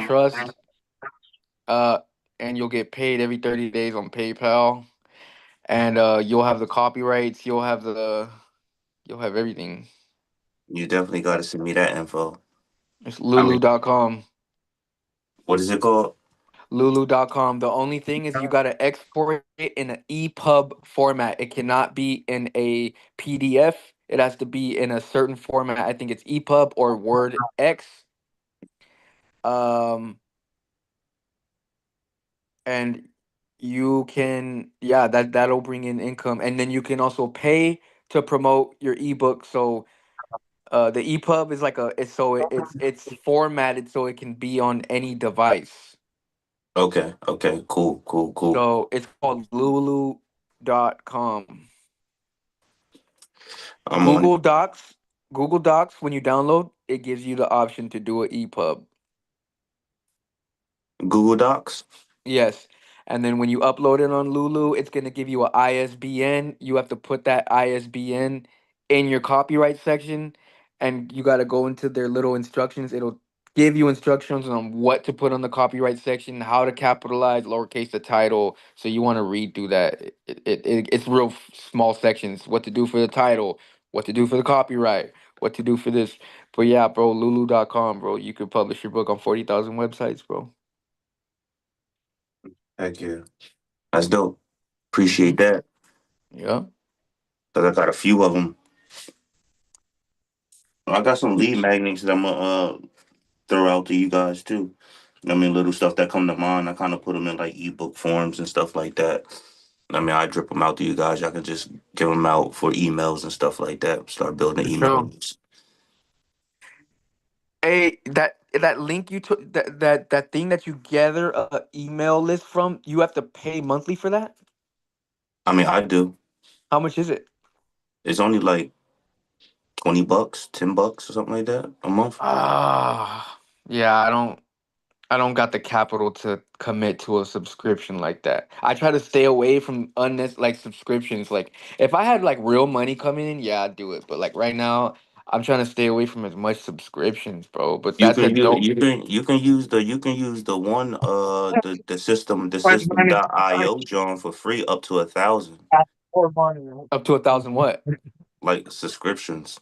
trust, uh, and you'll get paid every 30 days on PayPal, and you'll have the copyrights, you'll have everything. You definitely got to send me that info. It's I mean, lulu.com. what is it called? Lulu.com. The only thing is you gotta export it in an EPUB format. It cannot be in a PDF. It has to be in a certain format. I think it's EPUB or Word X. Um, and you can, yeah, that'll bring in income, and then you can also pay to promote your ebook. So the EPUB is like it's formatted so it can be on any device. Okay, okay, cool, cool, cool. So it's called lulu.com. I'm on Google Docs, Google Docs, when you download, it gives you the option to do an EPUB. Google Docs. Yes. And then when you upload it on Lulu, it's going to give you an ISBN. You have to put that ISBN in your copyright section, and you got to go into their little instructions. It'll give you instructions on what to put on the copyright section, how to capitalize, lowercase the title. So you want to read through that. It's real small sections. What to do for the title, what to do for the copyright, what to do for this. But yeah, bro, Lulu.com, bro. You could publish your book on 40,000 websites, bro. Heck yeah, that's dope. Mm-hmm. Appreciate that. Yeah. Cause I got a few of them. I got some lead magnets that I'm gonna throw out to you guys too. I mean, little stuff that come to mind. I kind of put them in like ebook forms and stuff like that. I mean, I drip them out to you guys. Y'all can just give them out for emails and stuff like that. Start building For email sure. lists. Hey, that link you took, that thing that you gather a email list from, you have to pay monthly for that? I mean, I do. How much is it? It's only like $20, $10 or something like that a month. Yeah, I don't got the capital to commit to a subscription like that. I try to stay away from like subscriptions. Like if I had like real money coming in, yeah, I'd do it. But like right now, I'm trying to stay away from as much subscriptions, bro. But You that's a can use dope. the system.io John for free up to 1,000 Up to 1,000 what? like subscriptions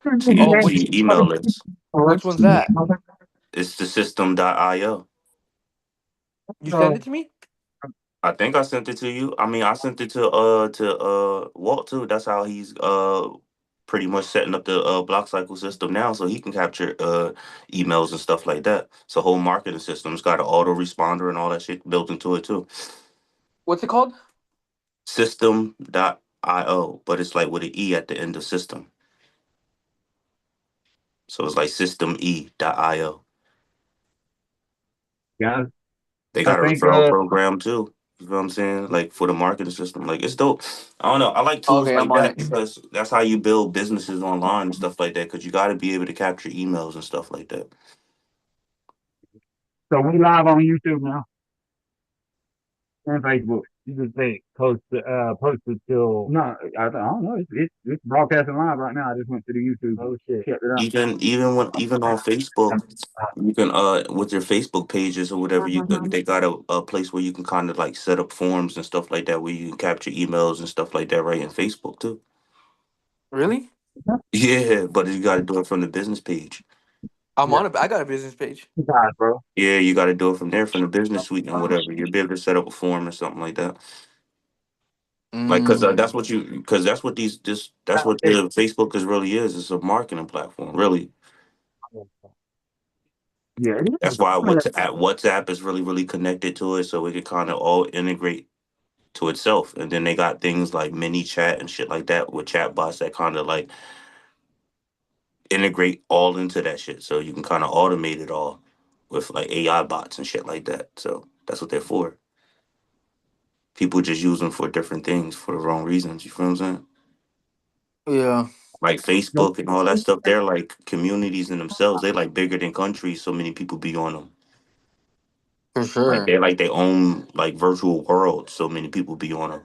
to your Oh, to your email list. which one's that? It's the system.io. You send it to me? I think I sent it to you. I mean, I sent it to Walt too. That's how he's pretty much setting up the block cycle system now, so he can capture emails and stuff like that. It's a whole marketing system. It's got an autoresponder and all that shit built into it too. What's it called? System.io, but it's like with an E at the end of system. So it's like systeme.io. Yeah, They I got a think referral program too. You know what I'm saying? Like for the marketing system. Like it's dope. I don't know. I like tools Okay, like I'm on that it. because that's how you build businesses online and stuff like that. Because you got to be able to capture emails and stuff like that. so. We live on YouTube now and Facebook. You just say post it till no, I don't know. It's broadcasting live right now. I just went to the YouTube. Oh shit, checked it out. Even on Facebook, you can with your Facebook pages or whatever they got a place where you can kind of like set up forms and stuff like that where you can capture emails and stuff like that right in Facebook too. Really? Yeah, but you got to do it from the business page. I'm Yeah, on it. I got a business page. guys, bro. Yeah, you got to do it from there, from the business suite and whatever. You'll be able to set up a form or something like that. Like, cause Mm, that's what that's what the Facebook is really is. It's a marketing platform, really. Yeah, it That's is. why WhatsApp is really connected to it, so it can kind of all integrate to itself. And then they got things like mini chat and shit like that with chat bots that kind of like integrate all into that shit, so you can kind of automate it all with like AI bots and shit like that. So that's what they're for. People just use them for different things for the wrong reasons. You feel what I'm saying? yeah, Like Facebook and all that stuff, they're like communities in themselves. They like bigger than countries. So many people be on them. for Like sure. they're like their own like virtual world. So many people be on them.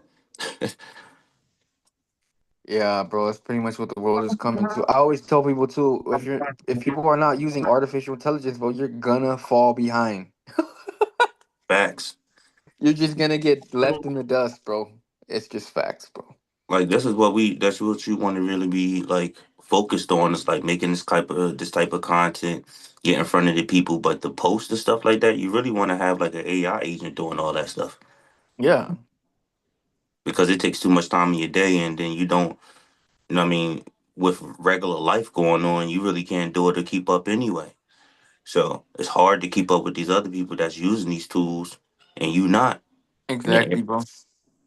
Yeah, bro, it's pretty much what the world is coming to. I always tell people too, if people are not using artificial intelligence, bro, you're gonna fall behind. Facts. You're just gonna get left in the dust, bro. It's just facts, bro. Like that's what you want to really be like focused on is like making this type of content, get in front of the people. But the post and stuff like that, you really want to have like an AI agent doing all that stuff Yeah, because it takes too much time in your day, and then you don't, you know what I mean, with regular life going on, you really can't do it to keep up anyway. So it's hard to keep up with these other people that's using these tools, and you not. exactly, bro.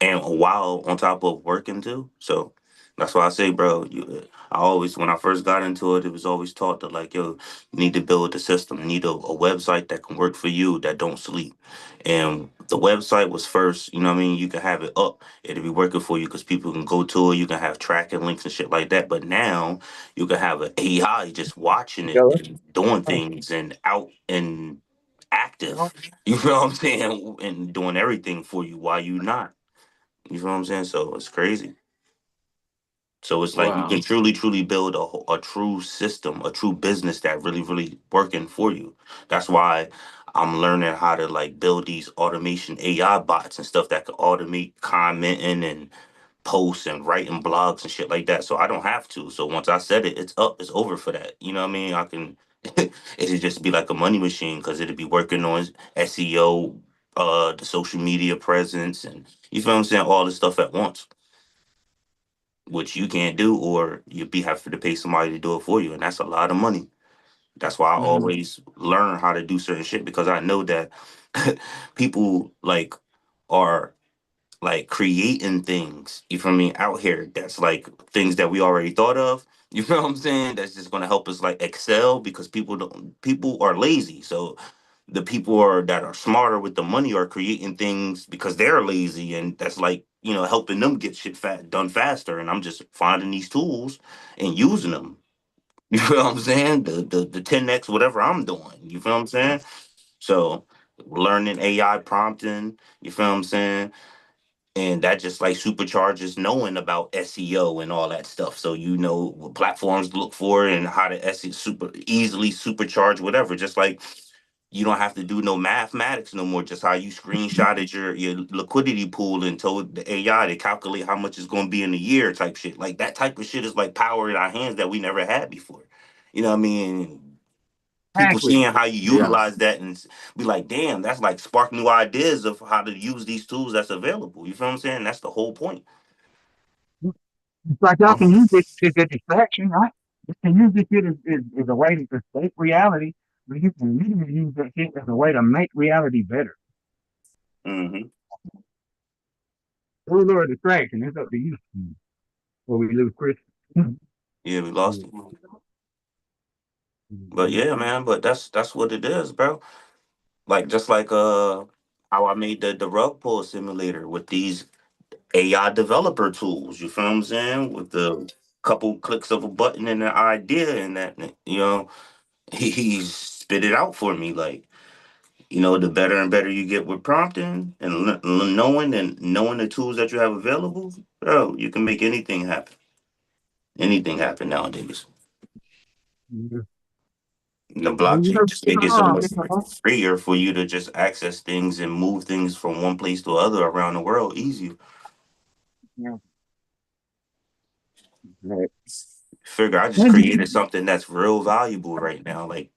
And while on top of working too. So that's why I say, bro, I always when I first got into it, it was always taught that like, yo, you need to build a system, you need a website that can work for you that don't sleep. And the website was first, you know what I mean? You can have it up, it'll be working for you because people can go to it, you can have tracking links and shit like that. But now you can have an AI just watching it and doing things and out and active. You know what I'm saying? And doing everything for you while you not. You feel what I'm saying? So it's crazy. So it's like you can Wow. truly build a true system, a true business that really working for you. That's why I'm learning how to like build these automation AI bots and stuff that can automate commenting and posts and writing blogs and shit like that. So I don't have to. So once I set it, it's up, it's over for that. You know what I mean? I can it'd just be like a money machine because it'd be working on SEO, the social media presence, and you feel what I'm saying, all this stuff at once, which you can't do, or you'd be having to pay somebody to do it for you, and that's a lot of money. That's why I Hmm. always learn how to do certain shit because I know that people like are like creating things, you feel me, out here that's like things that we already thought of. You feel what I'm saying? That's just gonna help us like excel because people are lazy. So the people are that are smarter with the money are creating things because they're lazy, and that's like, helping them get shit done faster. And I'm just finding these tools and using them. You feel what I'm saying? The 10x whatever I'm doing. You feel what I'm saying? So learning AI prompting, you feel what I'm saying? And that just like supercharges knowing about SEO and all that stuff. So you know what platforms to look for and how to SEO super easily supercharge whatever. Just like you don't have to do no mathematics no more. Just how you screenshotted your liquidity pool and told the AI to calculate how much it's going to be in a year, type shit. Like that type of shit is like power in our hands that we never had before. You know what I mean? People Exactly. seeing how you Yeah. utilize that and be like, damn, that's like spark new ideas of how to use these tools that's available. You feel what I'm saying? That's the whole point. It's like y'all can use it as a distraction, right? You can use this shit as a way to escape reality, but you can literally use that shit as a way to make reality better. Hmm. Tool or a distraction, it's up to you. Or we lose Chris. Yeah, we lost it. But yeah, man, but that's what it is, bro. Like just like how I made the rug pull simulator with these AI developer tools. You feel what I'm saying? With the couple clicks of a button and an idea, and that he spit it out for me. Like, the better and better you get with prompting and knowing the tools that you have available, bro, you can make anything happen. Anything happen nowadays. The blockchain just make it so much freer for you to just access things and move things from one place to other around the world easier. Yeah. Right. Figure I just created something that's real valuable right now. Like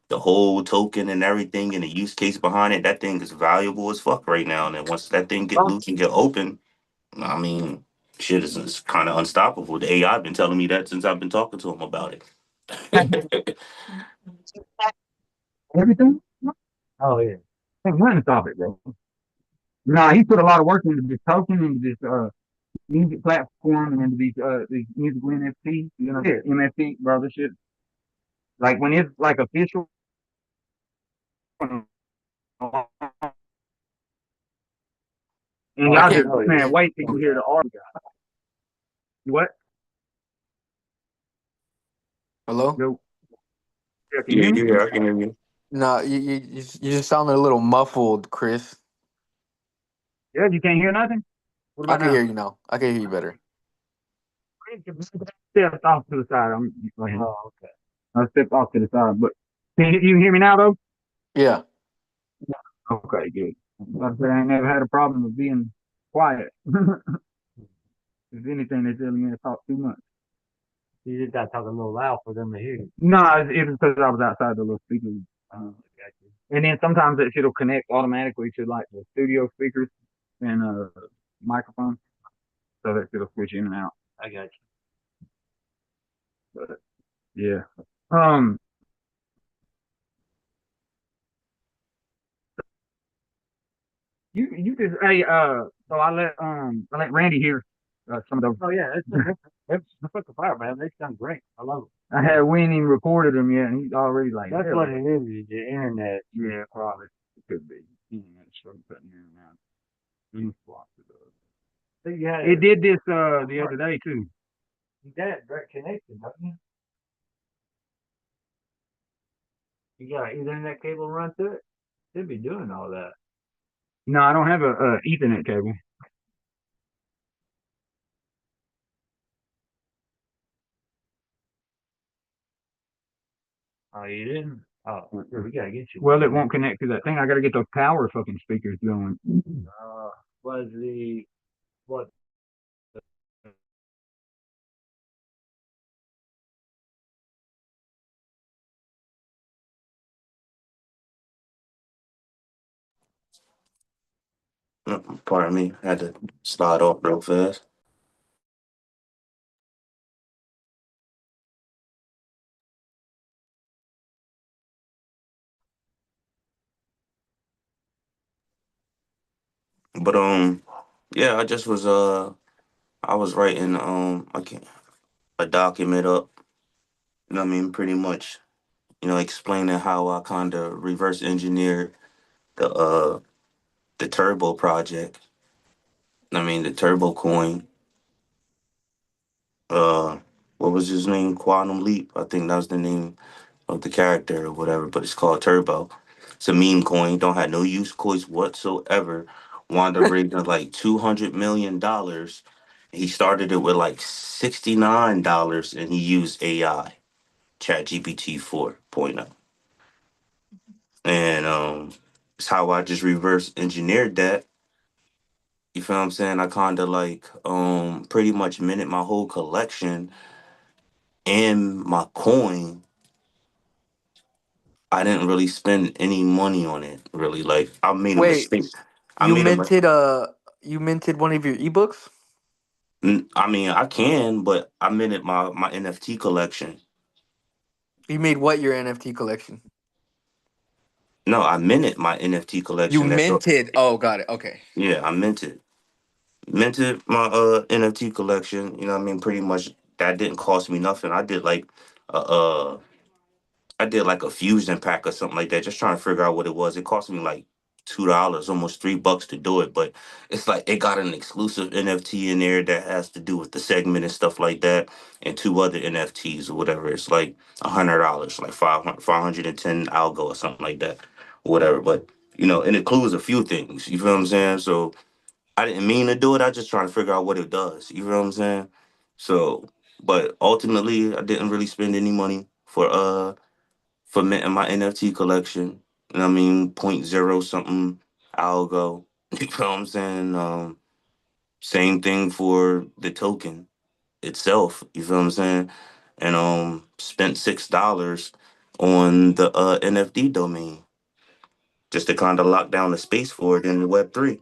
the whole token and everything and the use case behind it, that thing is valuable as fuck right now. And then once that thing get loose and get open, I mean, shit is kind of unstoppable. The AI been telling me that since I've been talking to him about it. Everything? Oh yeah. Ain't nothing to stop it, bro. Nah, he put a lot of work into this token, into this music platform, and into these musical NFT, yeah, NFT, bro. This shit, like when it's like official, and I y'all just can't. man, wait till you hear the article. What? Hello? Yo, yeah, can you Yeah, hear me? yeah, I can hear you. No, you just sounded a little muffled, Chris. Yeah, you can't hear nothing. What I about can hear now? you now. I can hear you better. stepped off to the side. I'm like, oh, okay. I stepped off to the side, but can you hear me now though? Yeah. Okay, good. Like I said, I ain't never had a problem with being quiet. If anything, they tell me to talk too much. You just got to talk a little loud for them to hear you. No, it was because I was outside the little speaker. Gotcha. And then sometimes that shit'll connect automatically to like the studio speakers and microphone, so that shit'll switch in and out. I got you. But yeah, um, you just so I let Randy hear some of those. Oh yeah, that's fucking fire, man. They sound great. I love it. We ain't even recorded them yet, and he's already like. That's what it is. The internet. Yeah, probably it could be. Internet started cutting in and out. You swapped it up. So it did this the other day too. You got direct connection, don't you? You got an Ethernet cable run to it. Should be doing all that. No, I don't have a Ethernet cable. Oh, you didn't? Oh, we gotta get you. Well, it won't connect to that thing. I gotta get those power fucking speakers going. Was the what? Pardon me, I had to slide off real fast. But yeah, I was writing a document up. You know what I mean? Pretty much, explaining how I kind of reverse engineered the Turbo project. I mean, the Turbo coin. Uh, what was his name? Quantum Leap. I think that was the name of the character or whatever. But it's called Turbo. It's a meme coin. Don't have no use case whatsoever. Wound up raising like $200 million. He started it with like $69, and he used AI, ChatGPT 4.0. And it's how I just reverse engineered that. You feel what I'm saying? I kind of like pretty much minted my whole collection and my coin. I didn't really spend any money on it. Really, like I made a Wait, mistake. I you made a mi- minted you minted one of your ebooks? I mean, I can, but I minted my NFT collection. You made what your NFT collection? No, I minted my NFT You collection. That's all. minted. Oh, got it. Okay. Yeah, I minted my NFT collection. You know what I mean? Pretty much that didn't cost me nothing. Uh I did like a fusion pack or something like that, just trying to figure out what it was. It cost me like $2, almost $3 to do it, but it's like it got an exclusive NFT in there that has to do with the segment and stuff like that, and two other NFTs or whatever. It's like $100, like 510 algo or something like that, whatever. But it includes a few things. You feel what I'm saying? So I didn't mean to do it. I just trying to figure out what it does. You feel what I'm saying? So, but ultimately, I didn't really spend any money for minting my NFT collection. And I mean, point zero something algo. You know what I'm saying? Same thing for the token itself. You feel what I'm saying? And spent $6 on the NFT domain just to kind of lock down the space for it in the Web3.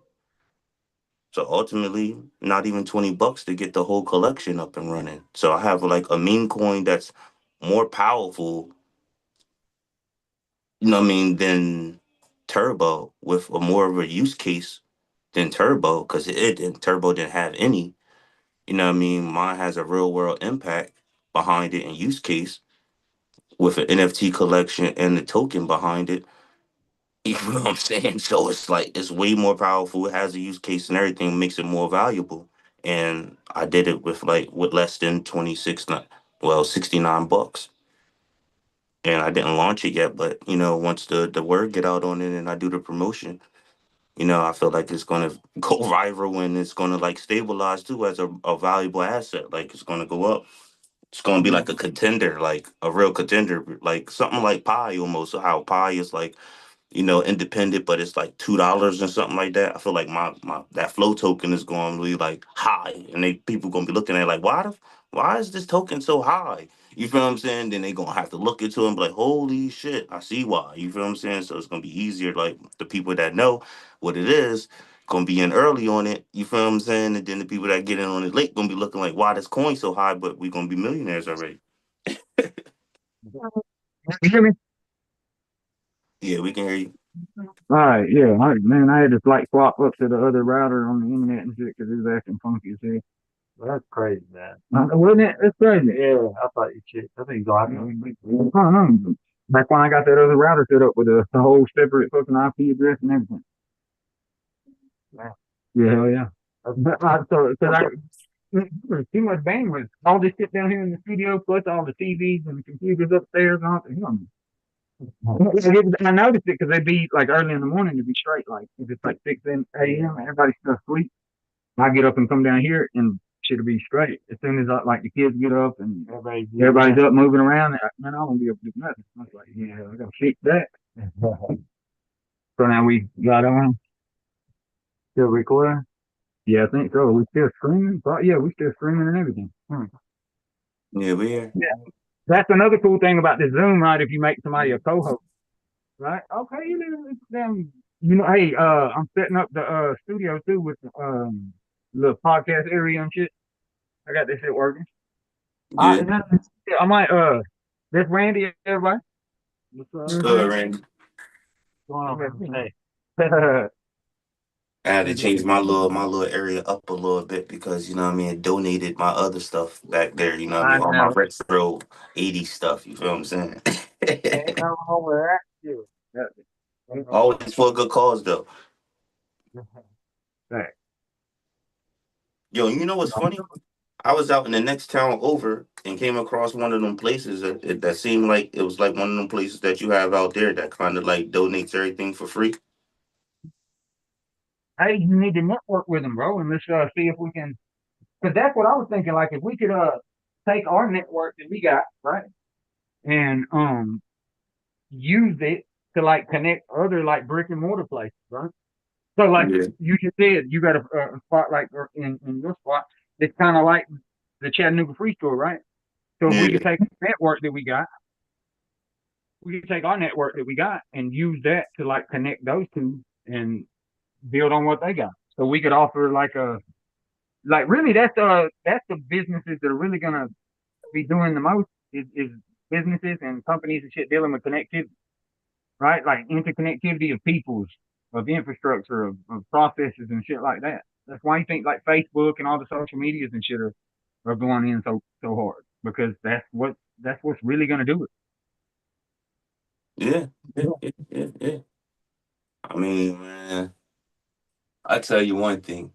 So ultimately, not even $20 to get the whole collection up and running. So I have like a meme coin that's more powerful, than Turbo, with a more of a use case than Turbo, because Turbo didn't have any. Mine has a real world impact behind it and use case with an NFT collection and the token behind it. You know what I'm saying? So it's like it's way more powerful. It has a use case and everything, makes it more valuable. And I did it with less than 69 bucks. And I didn't launch it yet, but once the word get out on it and I do the promotion, I feel like it's gonna go viral and it's gonna like stabilize too as a valuable asset. Like it's gonna go up. It's gonna be like a contender, like a real contender, like something like Pi almost. So how Pi is like independent, but it's like $2 and something like that. I feel like my that flow token is going to be like high, and people gonna be looking at it like, why is this token so high? You feel what I'm saying? Then they gonna have to look into it and be like, holy shit, I see why. You feel what I'm saying? So it's gonna be easier, like the people that know what it is. Gonna be in early on it, you feel what I'm saying? And then the people that get in on it late gonna be looking like, why this coin so high? But we gonna be millionaires already. You hear me? Yeah, we can hear you. All right, yeah. All right, man, I had to like swap up to the other router on the internet and shit because it was acting funky as hell. That's crazy, man. Wasn't it? It's crazy. Yeah, I thought you shit. I think I don't know. That's why I got that other router set up with a whole separate fucking IP address and everything. Yeah, yeah, hell yeah. But, so, cause there's too much bandwidth. All this shit down here in the studio, plus all the TVs and the computers upstairs and all that. I noticed it because they'd be like early in the morning to be straight. Like if it's like 6 a.m., everybody's still asleep. I get up and come down here and shit'll be straight. As soon as like the kids get up and everybody's up moving around, man, I won't be able to do nothing. I was like, yeah, I gotta fix that. So now we got on, still recording. Yeah, I think so. We still streaming? But yeah, we still streaming and everything. Yeah, we here. Yeah. That's another cool thing about this Zoom, right? If you make somebody a co-host, right? Okay, them, hey, I'm setting up the studio too with the little podcast area and shit. I got this shit working. Good. I might this Randy, everybody. What's It's up? good, Randy. Going on? Hey. I had to change my little area up a little bit because what I mean, donated my other stuff back there, what I I mean, all my know. retro 80s stuff, you feel what I'm saying? Ain't no wrong with that. Always for a good cause though. Hey. Yo, you know what's funny? I was out in the next town over and came across one of them places that seemed like it was like one of them places that you have out there that kind of like donates everything for free. Hey, you need to network with them, bro, and let's see if we can. Because that's what I was thinking. Like, if we could take our network that we got, right, and use it to like connect other like brick and mortar places, right? So like Yeah. you just said, you got a spot like in your spot. It's kind of like the Chattanooga Free Store, right? So if we Yeah. could take the network that we could take our network that we got and use that to like connect those two and build on what they got. So we could offer like really that's the businesses that are really gonna be doing the most is businesses and companies and shit dealing with connectivity, right? Like interconnectivity of peoples, of infrastructure, of processes and shit like that. That's why you think like Facebook and all the social medias and shit are going in so hard because that's what's really gonna do it. Yeah. Yeah. Yeah. Yeah. Yeah. I mean, man, I tell you one thing.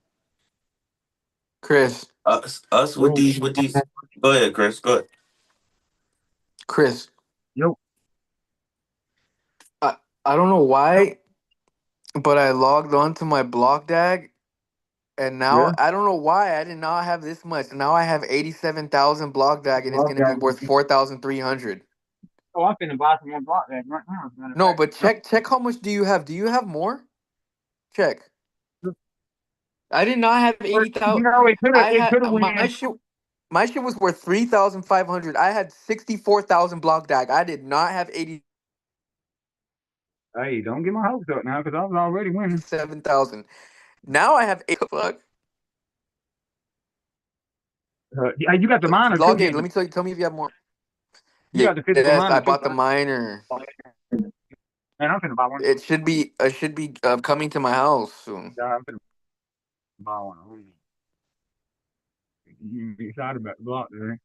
Chris, Us with Yo, these. Go ahead, Chris. Go ahead. Chris, yo, I, I don't know why, but I logged on to my block dag, and now yeah. I don't know why I did not have this much. Now I have 87,000 block dag, and it's Block gonna be that. worth 4,300. Oh, I'm finna buy some more block that right now, as a matter of No, fact. but check how much do you have? Do you have more? Check. I did not have But, 80,000. I it had could have my went. shit. My shit was worth 3,500. I had 64,000 block dag. I did not have Hey, don't get my hopes up now, because I was already winning. 87,000. Now I have eight. Fuck. Yeah, you got the minor too, Log in. didn't Let you? me tell you. Tell me if you have more. You got the physical Yes, I minor too, bought the right? miner. Man, I'm finna buy one too. It should be coming to my house soon. Yeah, I'm finna buy one. You be excited about the block there.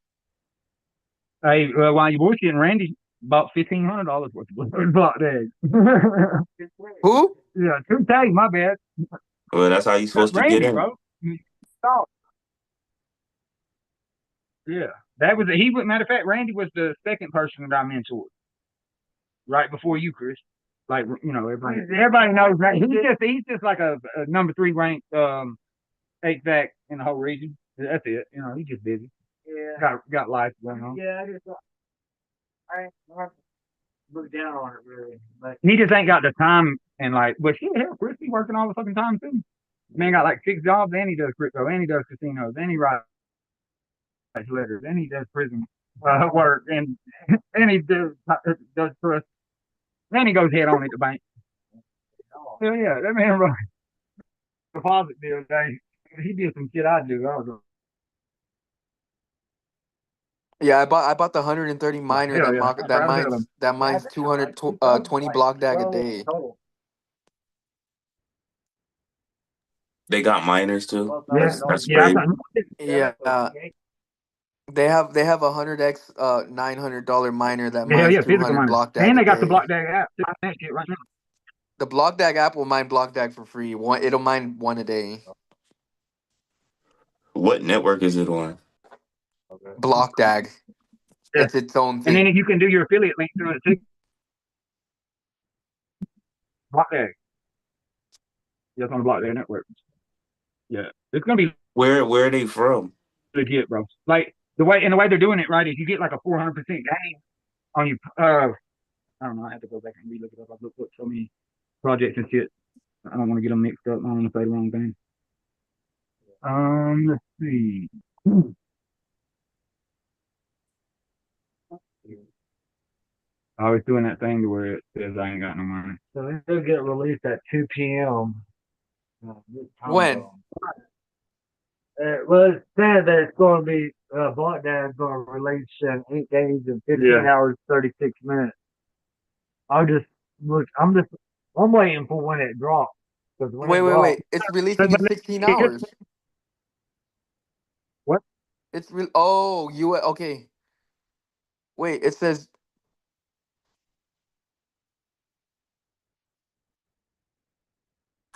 Hey, while you bullshitting, Randy bought $1,500 worth of block days. Who? Yeah, 2K, my bad. Well, that's how you supposed to get Randy, in. bro. Oh, yeah, that was he. Matter of fact, Randy was the second person that I mentored right before you, Chris. Like everybody knows that he's just like a number 3 ranked HVAC in the whole region. That's it. He's just busy. Yeah. Got life going on. Yeah, I look down on it really. But he just ain't got the time and but shit, hell, Chris be working all the fucking time too. Man got like 6 jobs and he does crypto and he does casinos and he writes letters and he does prison work and he does trust and he goes head on at the bank. Hell yeah, that man runs deposit the other day. He did some shit I do. I was Yeah, I bought the 130 miner hell yeah. that Proud of mines him. that mines 20 block dag a day. They got miners too. Yeah, That's yeah. crazy. Yeah, they have a 100x $900 miner that Hell mines yeah, physical 200 money. block dag And a they got the day. block dag app. That shit right now. The block dag app will mine block dag for free. It'll mine one a day. What network is it on? Block dag. Yeah. It's its own And then thing. you can do your affiliate link through it too. Block dag. Just on the block dag network. Yeah. It's gonna be Where are they from? legit, bro. Like the way they're doing it right is you get like a 400% gain on your I don't know, I have to go back and relook it up. I've looked up so many projects and shit. I don't want to get them mixed up. I don't want to say the wrong thing. Let's see. I was doing that thing to where it says I ain't got no money. So it'll get released at 2 p.m. When? Well, it said that it's going to be Block Dad's going to release in 8 days and 15 hours 36 minutes. I'm waiting for when it drops. Because when it drops, Wait. It's releasing in 16 hours. What? Okay. Wait, it says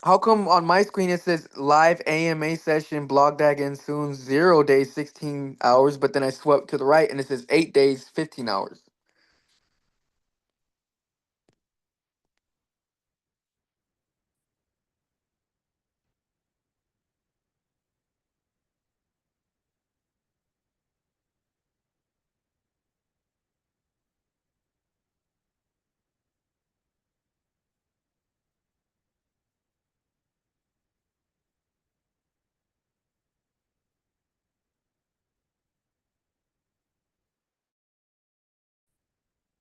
how come on my screen it says live AMA session blog dag ends soon 0 days 16 hours, but then I swept to the right and it says 8 days 15 hours.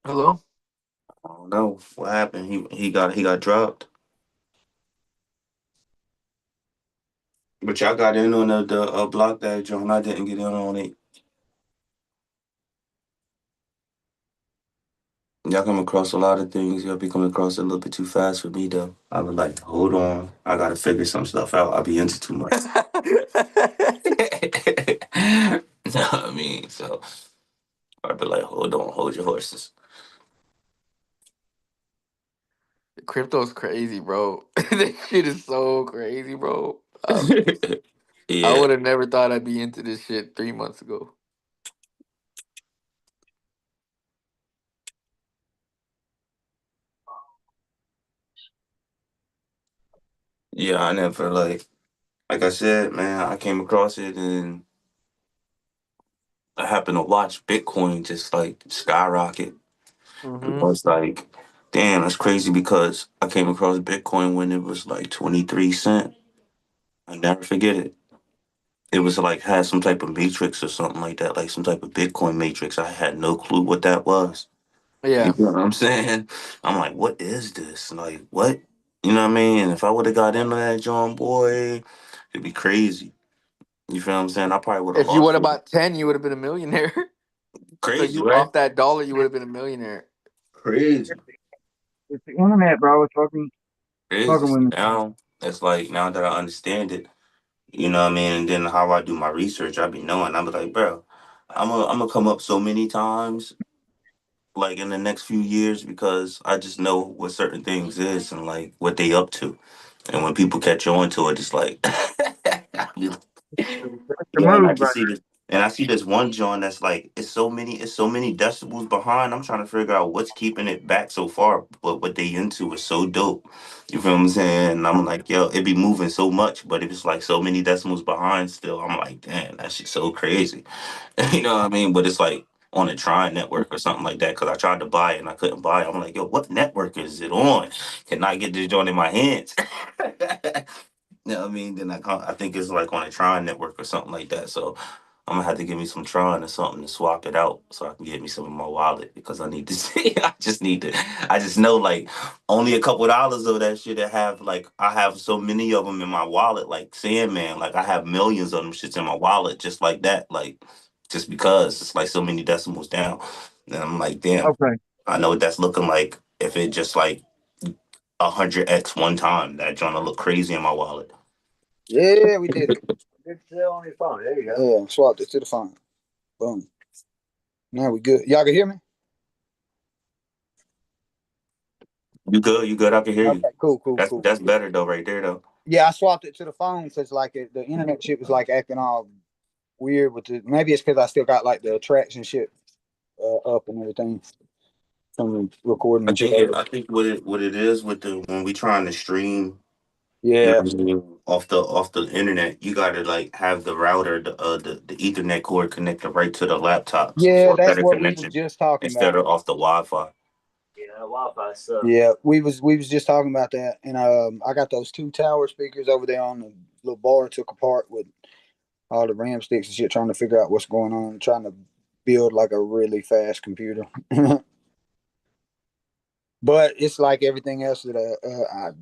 Hello? I don't know what happened. He got dropped. But y'all got in on the block that John. I didn't get in on it. Y'all come across a lot of things. Y'all be coming across it a little bit too fast for me though. I would like to hold on. I gotta figure some stuff out. I be into too much. Know what I mean? So I'd be like, hold on, hold your horses. Crypto's crazy, bro. This shit is so crazy, bro. I Yeah. would have never thought I'd be into this shit 3 months ago. Yeah, I never like I said, man, I came across it and I happened to watch Bitcoin just like skyrocket. And I Mm-hmm. was like, damn, that's crazy because I came across Bitcoin when it was like 23 cents. I never forget it. It was like had some type of matrix or something like that, like some type of Bitcoin matrix. I had no clue what that was. You Yeah. know what I'm saying? I'm like, what is this? Like, what? You know what I mean? And if I would have got into that, John boy, it'd be crazy. You feel what I'm saying? I probably would have If you would lost have it. bought 10, you would have been a millionaire. So Crazy, you right? off that dollar, you would have been a millionaire. Crazy. it's the internet, bro. It's Crazy. fucking with So me. now it's like now that I understand it, you know what I mean? And then how I do my research, I be knowing. I be like, bro, I'm gonna come up so many times like in the next few years because I just know what certain things is and like what they up to. And when people catch on to it, it's like, I be like, It's the yeah, and I move can right see this. And I see this one joint that's like it's so many decibels behind. I'm trying to figure out what's keeping it back so far, but what they into is so dope. You feel what I'm saying? And I'm like, yo, it be moving so much, but if it's like so many decimals behind still, I'm like, damn, that shit's so crazy. You know what I mean? But it's like on a Trine network or something like that. Cause I tried to buy it and I couldn't buy it. I'm like, yo, what network is it on? Can I get this joint in my hands? You know what I mean? Then I think it's like on a Tron network or something like that. So I'm gonna have to give me some Tron or something to swap it out so I can get me some in my wallet because I need to see. I just know like only a couple dollars of that shit that have like I have so many of them in my wallet, like Sandman. Like I have millions of them shits in my wallet just like that. Like just because it's like so many decimals down. And I'm like, damn, Okay. I know what that's looking like if it just like 100x one time. That joint will look crazy in my wallet. Yeah, we did it. It's still on your phone. There you go. Yeah, swapped it to the phone. Boom. Now we good. Y'all can hear me? You good? You good? I can hear you. Okay, cool, cool, cool. That's better though, right there though. Yeah, I swapped it to the phone because like the internet shit was like acting all weird with the. Maybe it's because I still got like the attraction shit up and everything from recording and shit. I think what it is with the when we trying to stream, you know Yeah, what I mean, off the internet, you gotta like have the router, the Ethernet cord connected right to the laptop yeah, for a that's better what we was connection just talking instead about. of off the Wi-Fi. Yeah, Wi-Fi stuff. Yeah, we was just talking about that, and I got those two tower speakers over there on the little bar I took apart with all the RAM sticks and shit, trying to figure out what's going on, trying to build like a really fast computer. But it's like everything else that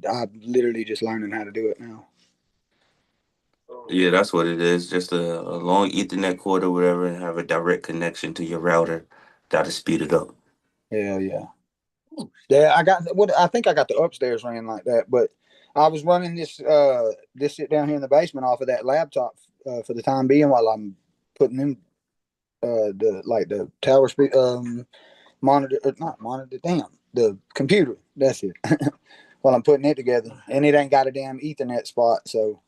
I literally just learning how to do it now. Yeah, that's what it is. Just a long Ethernet cord or whatever, and have a direct connection to your router. That'll speed it up. Hell yeah. Yeah, I got what I think I got the upstairs ran like that, but I was running this shit down here in the basement off of that laptop for the time being while I'm putting in the tower speed monitor not monitor damn the computer that's it while I'm putting it together and it ain't got a damn Ethernet spot so.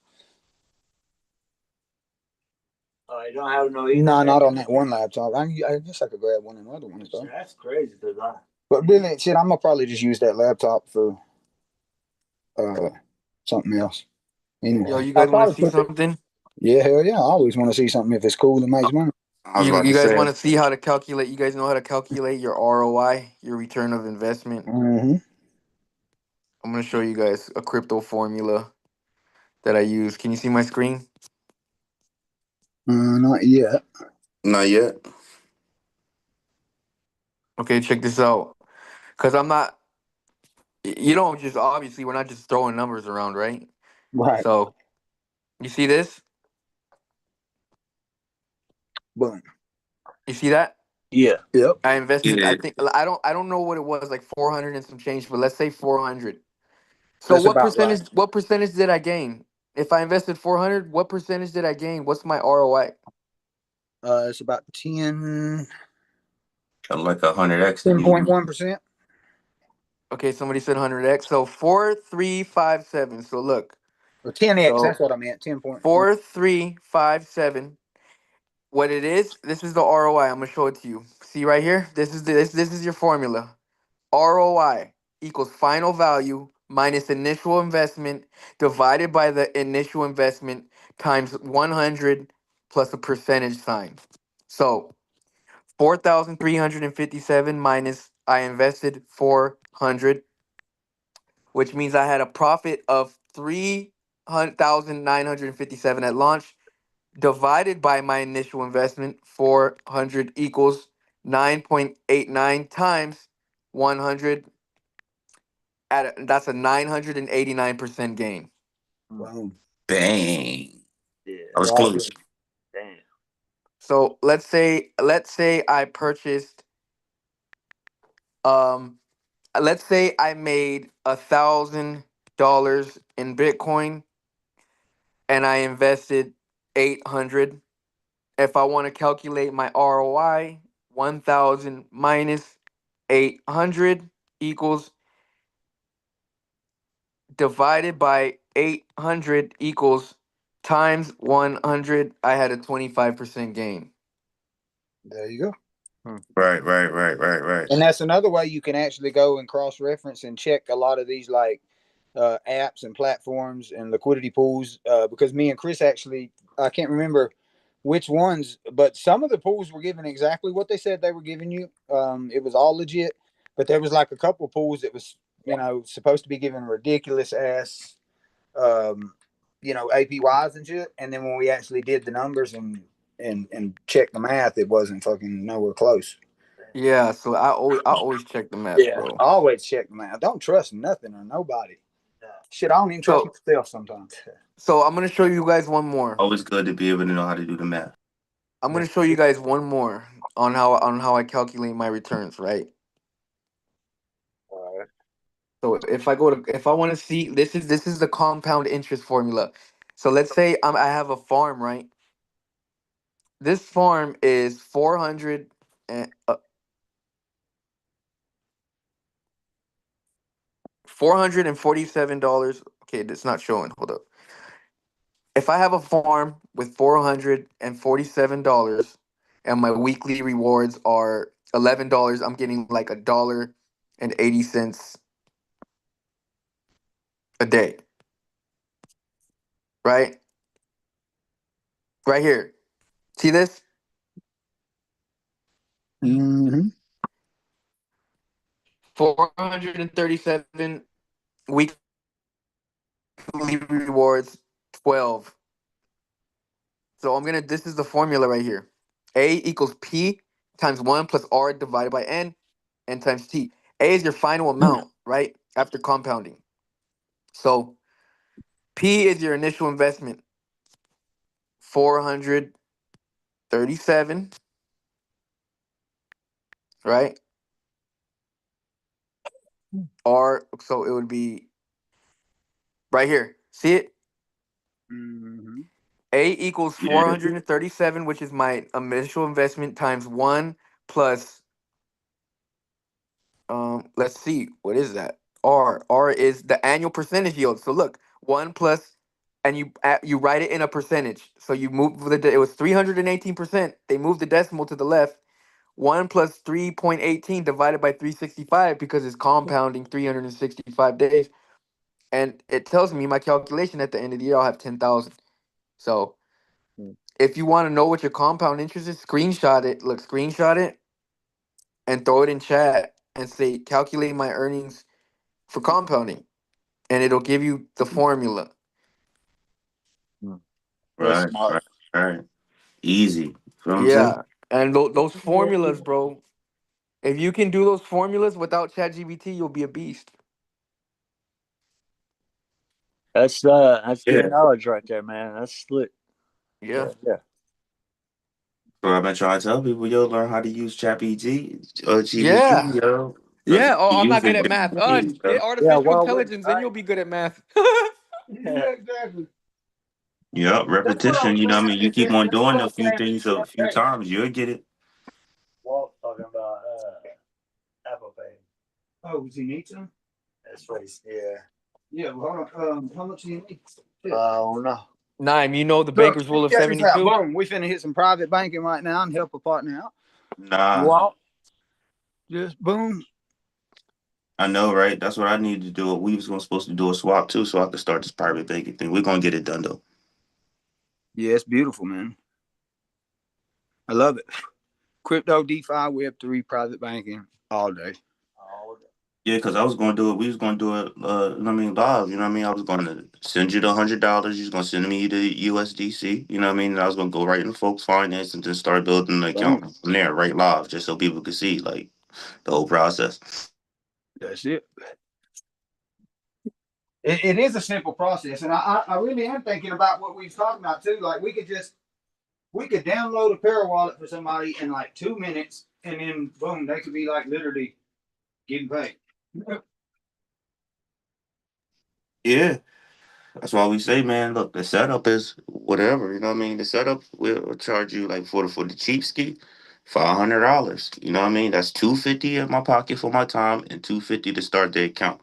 Oh, you don't have no Ethernet? No, not on that one laptop. I guess I could grab one of the other ones though. That's crazy, but really, shit, I'm gonna probably just use that laptop for uh something else. Yo, Anyway, you I guys want to probably see put it. something? Yeah, hell yeah. I always want to see something if it's cool and makes money. I was You about to you guys say, want to see how to calculate? You guys know how to calculate your ROI, your return of investment? Mm-hmm. I'm gonna show you guys a crypto formula that I use. Can you see my screen? Not yet. not yet. Okay, check this out. Cause I'm not. You don't just obviously we're not just throwing numbers around, right? Right. So you see this? Boom. You see that? Yeah. Yep. I invested. Yeah, I don't know what it was like 400 and some change, but let's say 400. So That's what about right. percentage? What percentage did I gain? If I invested 400, what percentage did I gain? What's my ROI? It's about 10, like 100x to me. 10.1%. Okay, somebody said 100x. So 4357. So look. Or 10x. So That's what I meant. 10.1. 4357. What it is? This is the ROI. I'm gonna show it to you. See right here. This is your formula. ROI equals final value minus initial investment divided by the initial investment times 100 plus a percentage sign. So 4,357 minus I invested 400, which means I had a profit of 3,957 at launch divided by my initial investment 400 equals 9.89 times 100 that's a 989% gain. Boom. Bang. Yeah. I was Right. close. Damn. So let's say I purchased um let's say I made $1,000 in Bitcoin and I invested 800. If I want to calculate my ROI, 1,000 minus 800 equals divided by 800 equals times 100, I had a 25% gain. There you go. Right. And that's another way you can actually go and cross reference and check a lot of these like apps and platforms and liquidity pools. Because me and Chris actually, I can't remember which ones, but some of the pools were giving exactly what they said they were giving you. It was all legit, but there was like a couple of pools that was, supposed to be giving ridiculous ass, um, APYs and shit. And then when we actually did the numbers and checked the math, it wasn't fucking nowhere close. Yeah, so I always check the math, Yeah, bro. I always check them out. Don't trust nothing or nobody. Shit, I don't even trust So myself sometimes. so I'm gonna show you guys one more. Always good to be able to know how to do the math. I'm gonna show you guys one more on how I calculate my returns, right? All right. So if I want to see, this is the compound interest formula. So let's say I have a farm, right? This farm is 400 and $447. Okay, it's not showing. Hold up. If I have a farm with $447 and my weekly rewards are $11, I'm getting like $1.80 a day, right? Right here. See this? Mm-hmm. 437 weekly rewards, 12. So this is the formula right here. A equals P times 1 plus R divided by N times T. A is your final amount, right? After compounding. So P is your initial investment, 437, right? R, so it would be right here. See it? Mm-hmm. A equals Yeah. 437, which is my initial investment times 1 plus let's see, what is that? R is the annual percentage yield. So look, 1 plus, and you write it in a percentage. So you move it was 318%. They moved the decimal to the left. 1 plus 3.18 divided by 365 because it's compounding 365 days. And it tells me my calculation at the end of the year I'll have 10,000. So if you want to know what your compound interest is, screenshot it. Look, screenshot it and throw it in chat and say calculate my earnings for compounding, and it'll give you the formula. That's Right, smart. right, right. Easy. You know what I'm saying? Yeah, and those formulas, bro. If you can do those formulas without ChatGPT, you'll be a beast. That's good Yeah. knowledge right there, man. That's slick. Yeah, Yeah, yeah. So I've been trying to tell people, learn how to use ChatGPT, yeah, GBT, yo. Because if yeah. Oh, you I'm use not good it at math. differently, Get Yeah, artificial well, wait, intelligence, then right? you'll be good at math. Yeah, exactly. yeah, That's what I repetition, was what I mean? You saying. keep on That's what doing I a was few saying. things a few Hey, times, you'll get it. Walt talking about Apple Pay. oh, does he need some? That's what he's. Yeah. Yeah, well, hold on. How much do you need? I don't know. Naim, you know the Look, Baker's rule of check this out. 72. Boom. We finna hit some private banking right now and help a partner out. Nah, Walt, just boom. I know, right? That's what I need to do. We was supposed to do a swap too, so I could start this private banking thing. We're gonna get it done though. Yeah, it's beautiful, man. I love it. Crypto, DeFi, Web3, private banking all day. Oh, Yeah, because I was gonna do it. We was gonna do it. Live. You know what I mean? I was gonna send you the $100. You was gonna send me the USDC. You know what I mean? And I was gonna go right into folks' finance and just start building an account Boom. from there, right live, just so people could see like the whole process. That's it. It is a simple process, and I really am thinking about what we have talking about too. Like we could download a Para wallet for somebody in like 2 minutes, and then boom, they could be like literally getting paid. Yeah, that's why we say, man. Look, the setup is whatever. You know what I mean? The setup will charge you like for the cheap ski. $500, you know what I mean? That's $250 in my pocket for my time and $250 to start the account.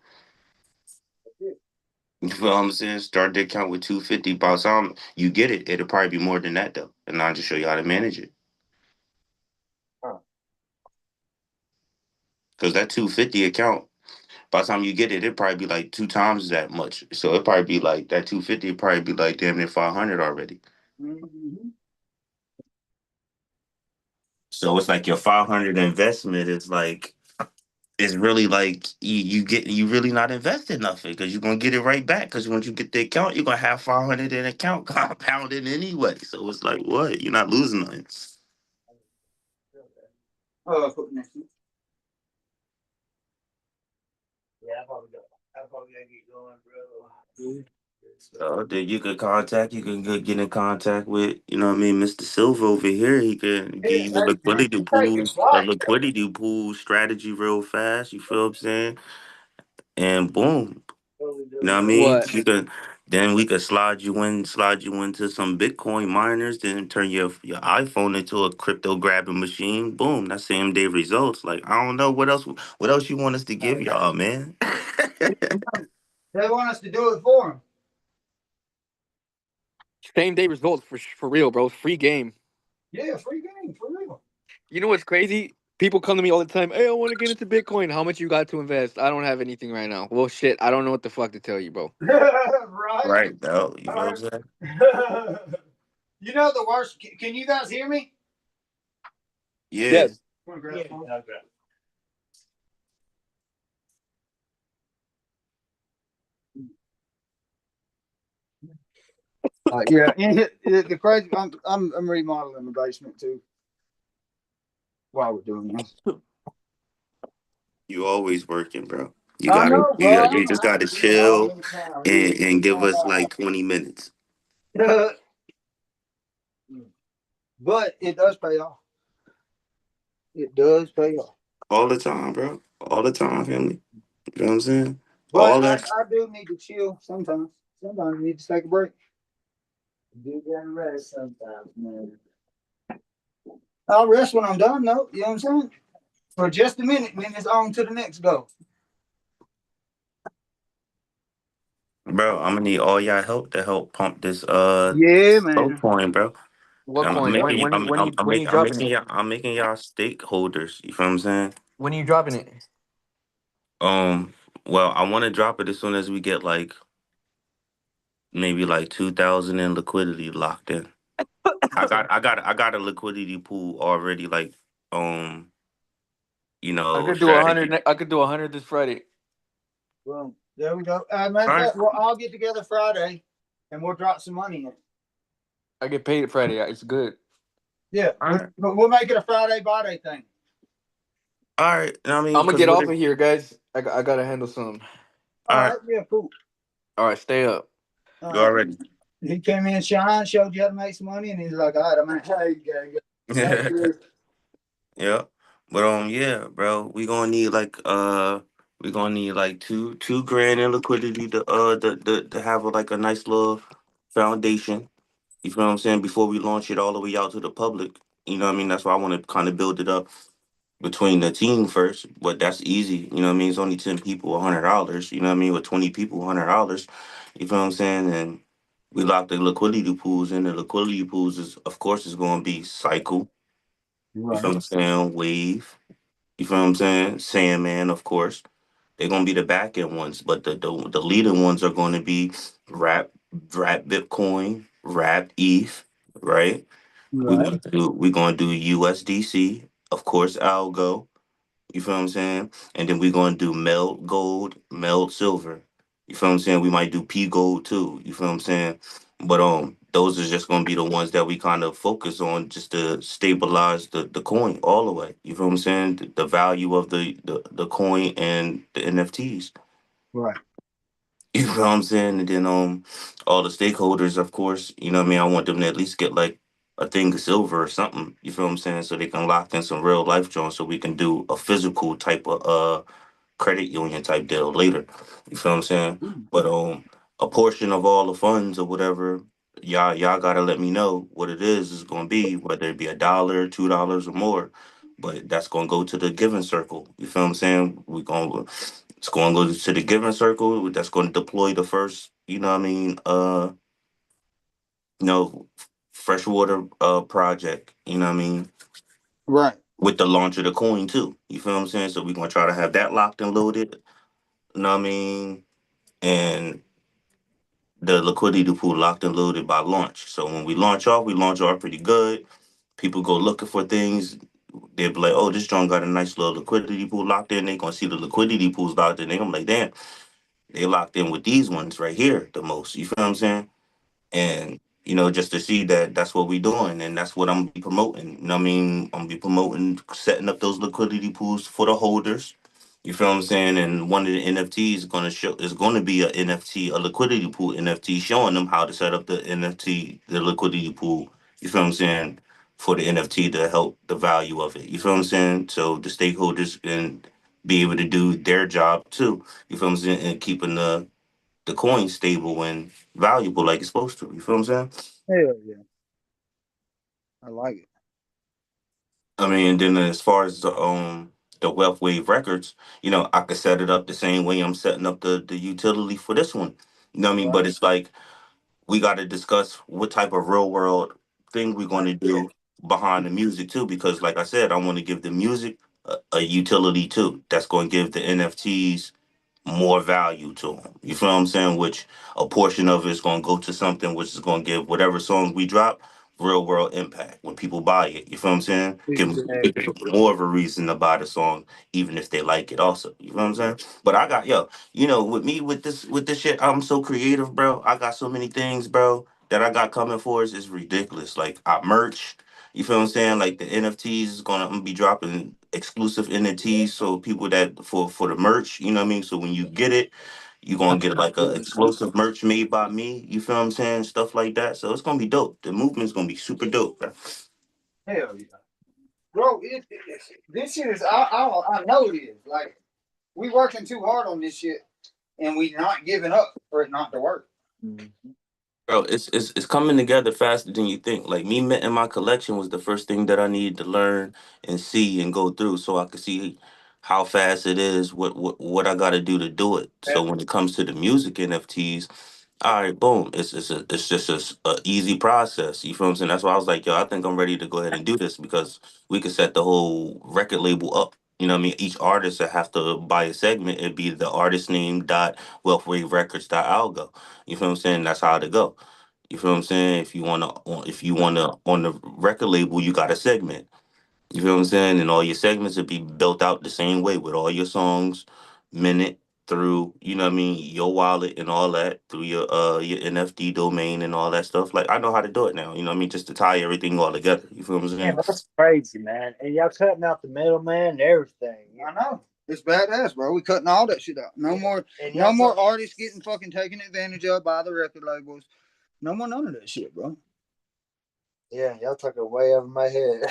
You feel what I'm saying? Start the account with 250. By the time you get it, it'll probably be more than that though. And I'll just show you how to manage it. Huh. Because that 250 account, by the time you get it, it'd probably be like two times that much. So it'd probably be like that 250 would probably be like damn near 500 already. Mm-hmm. So it's like your 500 investment is like it's really like you really not investing nothing because you're gonna get it right back because once you get the account you're gonna have 500 in account compounded anyway, so it's like what, you're not losing nothing. Put next to Yeah, I probably gotta get going, bro. So then you could contact, you can get in contact with, you know what I mean, Mr. Silver over here. He can give yeah, you hey man, you take it a right. liquidity pool strategy real fast. You feel what I'm saying? And boom, What we you know doing, what I bro? mean? What? You can then we could slide you into some Bitcoin miners, then turn your iPhone into a crypto grabbing machine. Boom, that's same day results. Like I don't know what else you want us to give y'all, man. They want us to do it for them. Same day results for real, bro. Free game. Yeah, free game for real. You know what's crazy? People come to me all the time. Hey, I want to get into Bitcoin. How much you got to invest? I don't have anything right now. Well, shit. I don't know what the fuck to tell you, bro. Right. Right, though. You feel what I'm saying? You know the worst. Can you guys hear me? Yeah. Yes. Want to grab Yeah. the phone? Okay. Yeah, and the crazy. I'm remodeling the basement too while we're doing this. You always working, bro. I know, bro. You just gotta Yeah, all chill the time. Yeah. and give us like 20 minutes. But it does pay off. It does pay off. All the time, bro. All the time, family. You know what I'm saying? But All that. I do need to chill sometimes. Sometimes you need to take a break. Do get rest sometimes, man. I'll rest when I'm done, though. You know what I'm saying? For just a minute, then it's on to the next goal. Bro, I'm gonna need all y'all help to help pump this Yeah, slow man. coin, bro. What coin? I'm Dropping making it? y'all stakeholders. You feel what I'm saying? When are you dropping it? Um, well, I want to drop it as soon as we get like maybe like 2,000 in liquidity locked in. I got a liquidity pool already, like um, I could do a strategy. hundred. I could do 100 this Friday. Well, there we go. Matter All of right, fact, we'll all get together Friday and we'll drop some money in. I get paid Friday. It's good. Yeah, all right, but we'll make it a Friday body thing. all right. I mean, I'm gonna because get what off if? of here, guys. I gotta handle some. All All right, right, yeah, cool. All right, stay up. All you right. already. He came in, Sean, showed you how to make some money, and he's like, all right, I'm like, hey, gang. Thank you. Yeah, but yeah, bro, we gonna need like two grand in liquidity to to have like a nice little foundation. You feel what I'm saying? Before we launch it all the way out to the public, you know what I mean? That's why I want to kind of build it up between the team first, but that's easy. You know what I mean? It's only 10 people, $100. You know what I mean? With 20 people, $100. You feel what I'm saying? And we lock the liquidity pools in. The liquidity pools is, of course, is going to be Cycle. You feel Right, what I'm saying? Wave. You feel what I'm saying? Sandman, of course. They're gonna be the back end ones, but the leading ones are going to be Wrap Bitcoin, Wrap ETH, right? right, We're gonna do USDC, of course, Algo. You feel what I'm saying? And then we're gonna do Meld Gold, Meld Silver. You feel what I'm saying? We might do P Gold too. You feel what I'm saying? But those are just gonna be the ones that we kind of focus on just to stabilize the coin all the way. You feel what I'm saying? The value of the coin and the NFTs. right, You know what I'm saying? And then all the stakeholders, of course, you know what I mean? I want them to at least get like a thing of silver or something. You feel what I'm saying? So they can lock in some real life joints so we can do a physical type of credit union type deal later. You feel what I'm saying? But a portion of all the funds or whatever, y'all gotta let me know what it is gonna be, whether it be $1, $2 or more. But that's gonna go to the giving circle. You feel what I'm saying? We gonna It's going to go to the giving circle. That's going to deploy the first, you know what I mean, you know, freshwater project, you know what I mean, Right. with the launch of the coin too. You feel what I'm saying? So we're gonna try to have that locked and loaded, you know what I mean? And the liquidity pool locked and loaded by launch. So when we launch off pretty good. People go looking for things. They'll be like, oh, this joint got a nice little liquidity pool locked in. They gonna see the liquidity pools locked in. They gonna be like, damn, they locked in with these ones right here the most. You feel what I'm saying? And just to see that that's what we doing, and that's what I'm gonna be promoting. You know what I mean? I'm gonna be promoting setting up those liquidity pools for the holders. You feel what I'm saying? And one of the NFTs is gonna be a NFT, a liquidity pool NFT, showing them how to set up the NFT, the liquidity pool. You feel what I'm saying? For the NFT to help the value of it. You feel what I'm saying? So the stakeholders can be able to do their job too. You feel what I'm saying? And keeping the coin stable and valuable like it's supposed to. You feel what I'm saying? Hell yeah. I like it. I mean, then as far as the Wealth Wave records, I could set it up the same way I'm setting up the utility for this one. You know what I mean? Right. But it's like we got to discuss what type of real world thing we're going to do behind the music too, because like I said, I want to give the music a utility too. That's going to give the NFTs more value to them. You feel what I'm saying? Which a portion of it is going to go to something which is going to give whatever song we drop real world impact when people buy it. You feel what I'm saying? Give Exactly. them more of a reason to buy the song, even if they like it. Also, you feel what I'm saying? But I got with me with this shit, I'm so creative, bro. I got so many things, bro, that I got coming for us. It's ridiculous. Like I merch. You feel what I'm saying? Like the NFTs is gonna I'm gonna be dropping exclusive NFTs, so people that for the merch, you know what I mean? So when you get it, you're gonna get like a exclusive merch made by me. You feel what I'm saying? Stuff like that. So it's gonna be dope. The movement's gonna be super dope, bro. Hell yeah. Bro, this shit is, I know it is. Like, we working too hard on this shit, and we not giving up for it not to work. Bro, it's coming together faster than you think. Like me minting my collection was the first thing that I needed to learn and see and go through, so I could see how fast it is, what I got to do to do it. So when it comes to the music NFTs, all right, boom, it's just a easy process. You feel what I'm saying? That's why I was like, yo, I think I'm ready to go ahead and do this because we could set the whole record label up. You know what I mean? Each artist that have to buy a segment, it'd be the artist name dot wealthwaverecords.algo. You feel what I'm saying? That's how to go. You feel what I'm saying? If you wanna on the record label, you got a segment. You feel what I'm saying? And all your segments will be built out the same way with all your songs, minute through, you know what I mean, your wallet and all that, through your NFT domain and all that stuff. Like I know how to do it now, you know what I mean, just to tie everything all together. You feel what I'm Man, saying? that's crazy, man. And y'all cutting out the middleman and everything. I know. It's badass, bro. We cutting all that shit out. No more, And no more artists getting fucking taken advantage of by the record labels. No more none of that shit, bro. Yeah, y'all talking way over my head.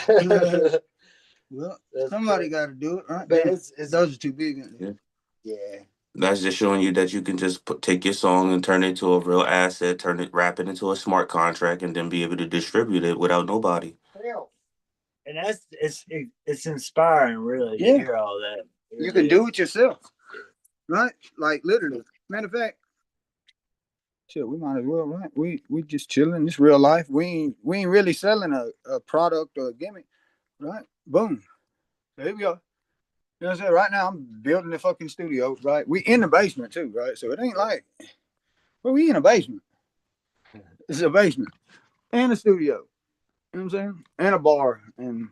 Well, That's somebody crazy. got to do it, right? But Damn, it's those are too big. Yeah. yeah. That's just showing you that you can just take your song and turn it into a real asset, wrap it into a smart contract, and then be able to distribute it without nobody. Hell. And it's inspiring, really, to Yeah. hear all that. You can do it yourself, right? Like literally. Matter of fact, shit, we might as well, right? We just chilling. It's real life. We ain't really selling a product or a gimmick, right? Boom. There we go. You know what I'm saying? Right now I'm building the fucking studio, right? We in the basement too, right? So it ain't like, well, we in a basement. It's a basement and a studio. You know what I'm saying? And a bar and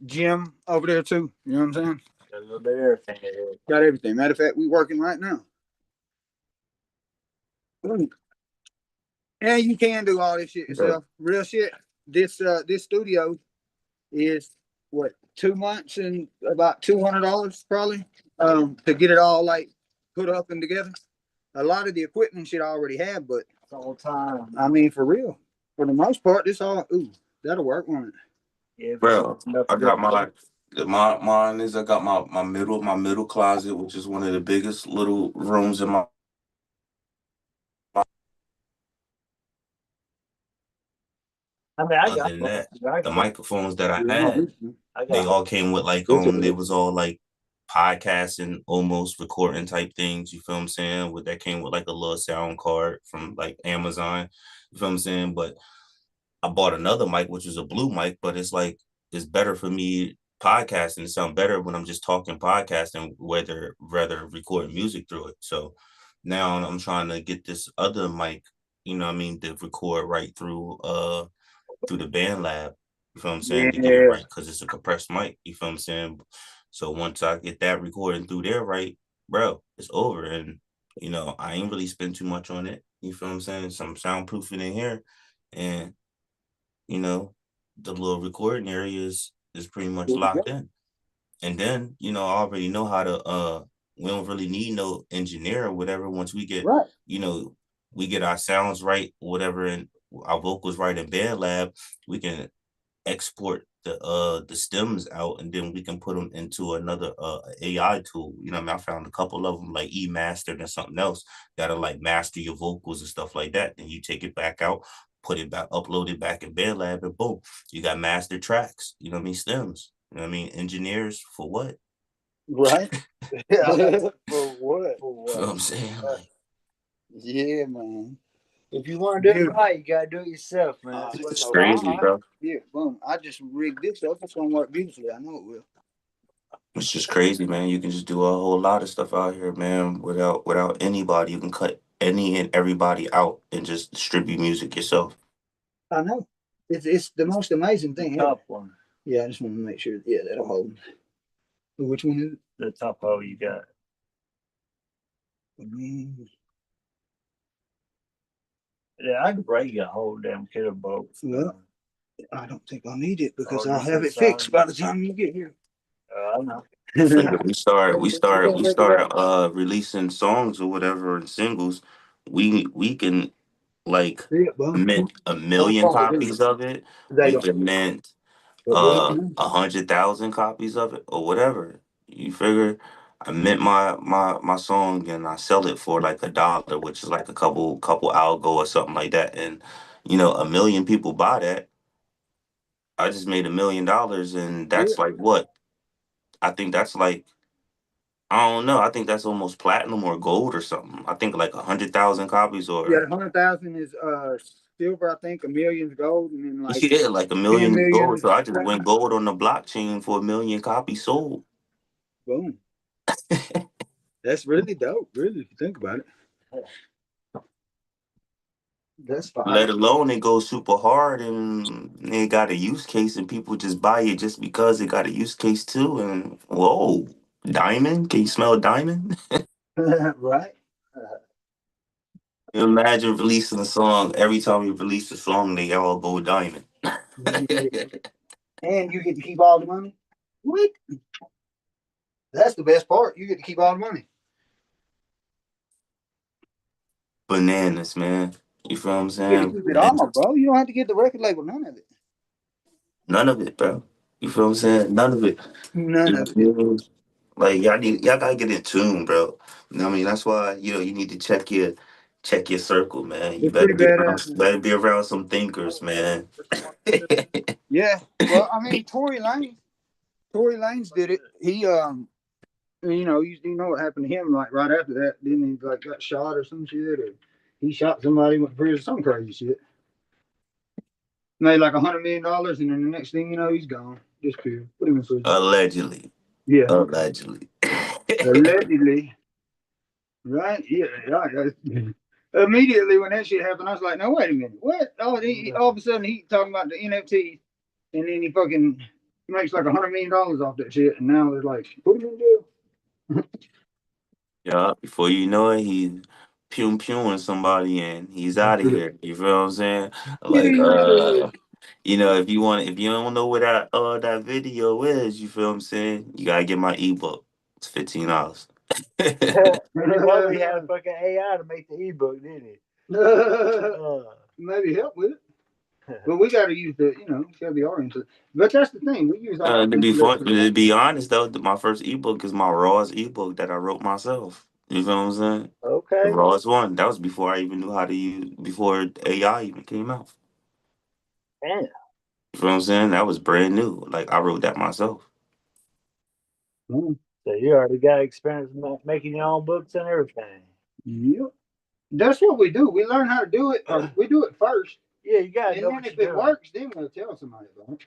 gym over there too. You know what I'm saying? A little bit of everything. Got everything. Matter of fact, we working right now. And you can do all this shit yourself. Real shit. This studio is what 2 months and about $200 probably to get it all like put up and together. A lot of the equipment shit I already have, but The whole time. I mean for real, for the most part, this all that'll work on it. Yeah, Bro, I got mine is I got my middle closet, which is one of the biggest little rooms in my. I mean, I Other got than one. that, I the got, microphones that I Yeah, had, I they got all came with like this they was all like podcasting, almost recording type things. You feel what I'm saying? With that came with like a little sound card from like Amazon. You feel what I'm saying? But I bought another mic, which is a blue mic, but it's like it's better for me podcasting. It sound better when I'm just talking podcasting, whether rather recording music through it. So now I'm trying to get this other mic, you know what I mean, to record right through the band lab. You feel what I'm saying? To get it Yeah. right because it's a compressed mic. You feel what I'm saying? So once I get that recording through there right, bro, it's over. And I ain't really spend too much on it. You feel what I'm saying? Some soundproofing in here, and you know, the little recording area is pretty much There you locked go. in. And then, I already know how to we don't really need no engineer or whatever once we get, Right. you know, we get our sounds right, whatever, and our vocals right in Band Lab, we can export the stems out, and then we can put them into another AI tool. You know what I mean? I found a couple of them like eMastered and something else that'll like master your vocals and stuff like that. And you take it back out, put it back, upload it back in BandLab, and boom, you got master tracks. You know what I mean? Stems. You know what I mean? Engineers for what? Right. Yeah. For what? You know what I'm saying? Like, Yeah, man. If you want to do Dude. it right, you gotta do it yourself, man. That's what it's it's crazy, about. bro. Yeah, boom. I just rigged this up. It's gonna work beautifully. I know it will. It's just crazy, man. You can just do a whole lot of stuff out here, man, without anybody. You can cut any and everybody out and just distribute music yourself. I know. It's the most amazing thing ever. Top one. Yeah, I just want to make sure. Yeah, that'll hold. Which one is it? The top hole you got. Mm, Yeah, I could break a whole damn kit of bolts. Well, I don't think I'll need it because Oh, I'll this have it is fixed solid. by the time you get here. I know. Figure we start we Make it start up. releasing songs or whatever and singles. We can like Yeah, boom. mint a Don't million fall with them. copies of it. They We don't. can mint But we'll let you know. 100,000 copies of it or whatever. You figure I mint my song and I sell it for like $1, which is like a couple algo or something like that. And a million people buy that. I just made $1 million, and Yeah. that's like what? I think that's like I don't know. I think that's almost platinum or gold or something. I think like 100,000 copies Yeah, or the 100,000 is silver, I think, a million's gold, and then like yeah, like a 10 million is gold. million So I just platinum. went gold on the blockchain for 1 million copies sold. Boom. That's really dope, really, if you think about it. That's Let fire. alone it goes super hard and it got a use case and people just buy it just because it got a use case too. And whoa, diamond? Can you smell diamond? Right? Imagine releasing a song. Every time you release a song, they all go diamond. Yeah. And you get to keep all the money. What? That's the best part. You get to keep all the money. Bananas, man. You feel what I'm You get to saying? keep it all, Bananas. bro. You don't have to get the record label, none of it. None of it, bro. You feel what I'm saying? None of it. None You know of what I it. mean? Like y'all gotta get in tune, bro. You know what I mean? That's why, you need to check your circle, man. You It's pretty badass. better be around some thinkers, man. Yeah. Well, I mean, Tory Lanez did it. He you know what happened to him like right after that. Then he like got shot or some shit, or he shot somebody, went to prison, some crazy shit. Made like $100 million, and then the next thing you know, he's gone, disappeared, put him in prison. Allegedly. Yeah, Allegedly. allegedly. Right? Yeah. Immediately when that shit happened, I was like, "No, wait a minute, what?" Oh, all of a sudden he talking about the NFTs, and then he fucking makes like $100 million off that shit, and now they're like, "Put him in jail." Yeah, before you know it, he's pew pewing somebody and he's out of here. You feel what I'm saying? Like, if you don't know where that video is, you feel what I'm saying? You gotta get my ebook. It's $15. He probably had a fucking AI to make the ebook, didn't he? Maybe help with it. But we got to use it's got to be oriented. But that's the thing. We use all To our be intellect. fun, to be honest though, my first ebook is my rawest ebook that I wrote myself. You feel what I'm saying? The Okay. rawest one. That was before I even knew how to use before AI even came out. Damn. You feel what I'm saying? That was brand new. Like I wrote that myself. So you already got experience making your own books and everything. Yep. That's what we do. We learn how to do it, or we do it first. Yeah, you got to And know then what if you're it doing. works, then we'll tell somebody about it.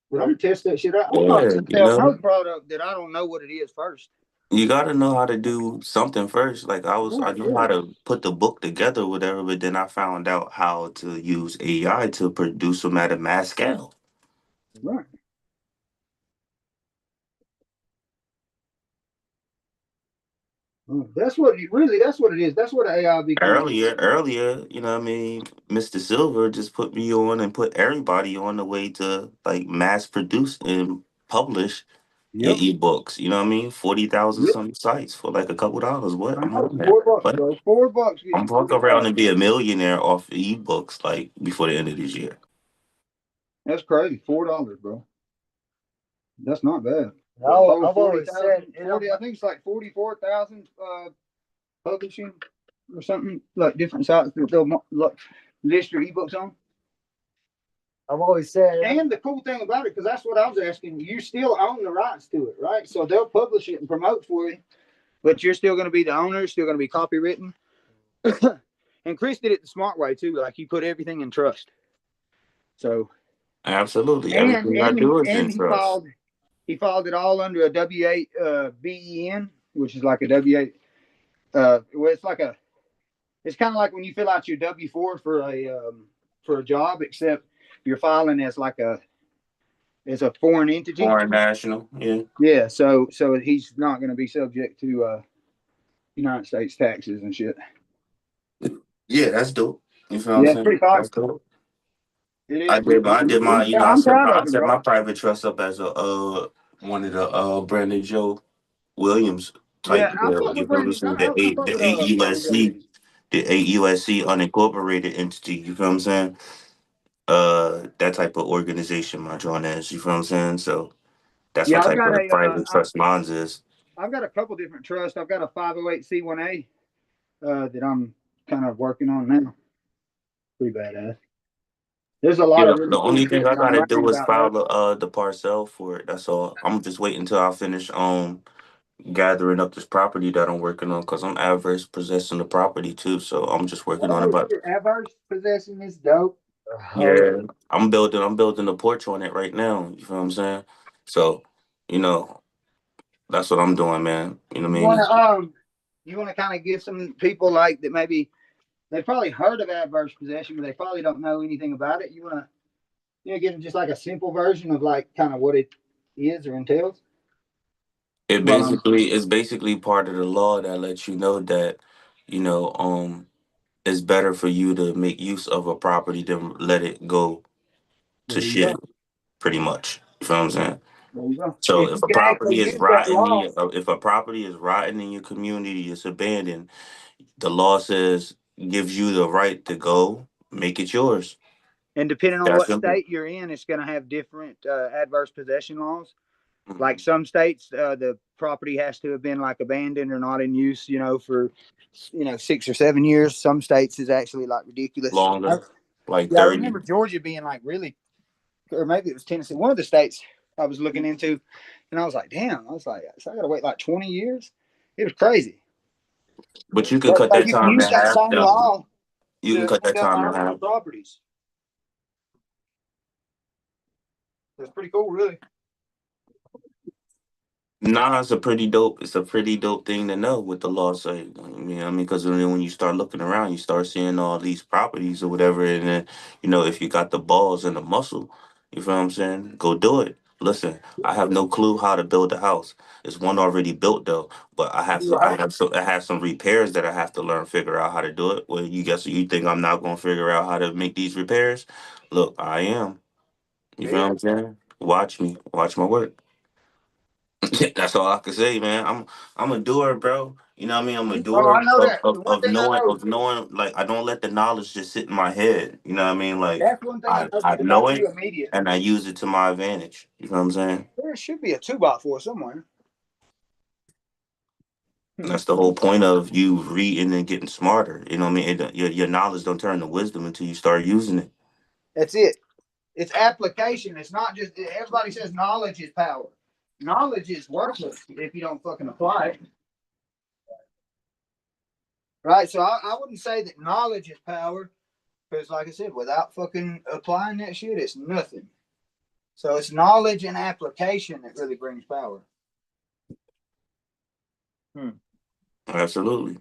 But I'm gonna test that shit out. I'm Yeah, not gonna you tell no know, product that I don't know what it is first. you got to know how to do something first. Like I Right, knew yeah. how to put the book together, whatever, but then I found out how to use AI to produce them at a mass scale. Right. That's what that's what it is. That's what AI become. Earlier, you know what I mean, Mr. Silver just put me on and put everybody on the way to like mass produce and publish your Yep. ebooks. You know what I mean? 40,000 Yep. some sites for like a couple dollars. What? I I'm know. on that. $4, What? bro. $4 get I'm you fucking around 40,000. and be a millionaire off ebooks like before the end of this year. That's crazy. $4, bro. That's not bad. No, Over I've always 40,000. said, 40. I think it's like 44,000. Publishing or something like different sites that they'll like, list your ebooks on. I've always said, And the cool thing about it, because that's what I was asking, you still own the rights to it, right? So they'll publish it and promote for you, but you're still going to be the owner. It's still going to be copywritten. And Chris did it the smart way too. Like he put everything in trust. So Absolutely. Everything I do is in trust. he filed it all under a W8 BEN, which is like a W8. Well, it's kind of like when you fill out your W4 for a job, except you're filing as a foreign entity. Foreign national. Yeah. Yeah, so he's not going to be subject to United States taxes and shit. Yeah, that's dope. You feel what I'm Yeah, it's pretty saying? fire. That's dope. It is pretty I did my, you know, I'm proud I of him, set bro. my private trust up as a one of the Brandon Joe Williams Yeah, type I deal. fuck You with feel what I'm Brandon. saying? The I fuck with eight Brandon Joe Williams. The eight USC unincorporated entity. You feel what I'm saying? That type of organization my John is. You feel what I'm saying? So that's Yeah, what type of private trust mine is. I've got a couple different trusts. I've got a 508c1a that I'm kind of working on now. Pretty badass. There's a lot Yeah, of really the cool only shit thing I that I'm gotta learning do is about though. file the parcel for it. That's all. I'm just waiting until I finish gathering up this property that I'm working on because I'm adverse possessing the property too. So I'm just working on Oh about. shit, adverse possession is dope. Yeah, I'm building a porch on it right now. You feel what I'm saying? So, you know, that's what I'm doing, man. You know what You I mean? wanna you wanna kind of give some people like that maybe they've probably heard of adverse possession, but they probably don't know anything about it. You wanna give them just like a simple version of like kind of what it is or entails. Well, It's basically part of the law that lets you know that, you know, it's better for you to make use of a property than let it go there to you shit, go. pretty much. You feel what I'm saying? There you go. So If you can actually use that law, if a property is rotten in your community, it's abandoned. The law says gives you the right to go make it yours. and depending on That's what simple. state you're in, it's going to have different adverse possession laws. Like Mhm. some states, the property has to have been like abandoned or not in use, for 6 or 7 years. Some states is actually like ridiculous. Longer, like Yeah, I 30. remember Georgia being like really, or maybe it was Tennessee, one of the states I was looking into, and I was like, damn, I was like, so I got to wait like 20 years. It was crazy. But you could But cut that you can time use in that half same though. law You can to cut end that up time in owning half. your properties. That's pretty cool, really. Nah, it's a pretty dope thing to know what the law say. I mean, because when you start looking around, you start seeing all these properties or whatever, and then if you got the balls and the muscle, you feel what I'm saying? Go do it. Listen, I have no clue how to build a house. It's one already built though, but Right. I have some repairs that I have to learn, figure out how to do it. Well, you think I'm not gonna figure out how to make these repairs? Look, I am. You feel Yeah. what I'm saying? Watch me, watch my work. That's all I can say, man. I'm a doer, bro. You know what I mean? I'm a Oh, I doer know that. The one thing I know, of knowing like I don't let the knowledge just sit in my head. You know what I mean? Like that's one thing I I noticed know about you it immediate. and I use it to my advantage. You know what I'm saying? There should be a 2x4 somewhere. And that's the whole point of you reading and getting smarter. You know what I mean? Your knowledge don't turn to wisdom until you start using it. That's it. It's application. It's not just everybody says knowledge is power. knowledge is worthless if you don't fucking apply it. Right? So I wouldn't say that knowledge is power, because like I said, without fucking applying that shit, it's nothing. So it's knowledge and application that really brings power. Absolutely. You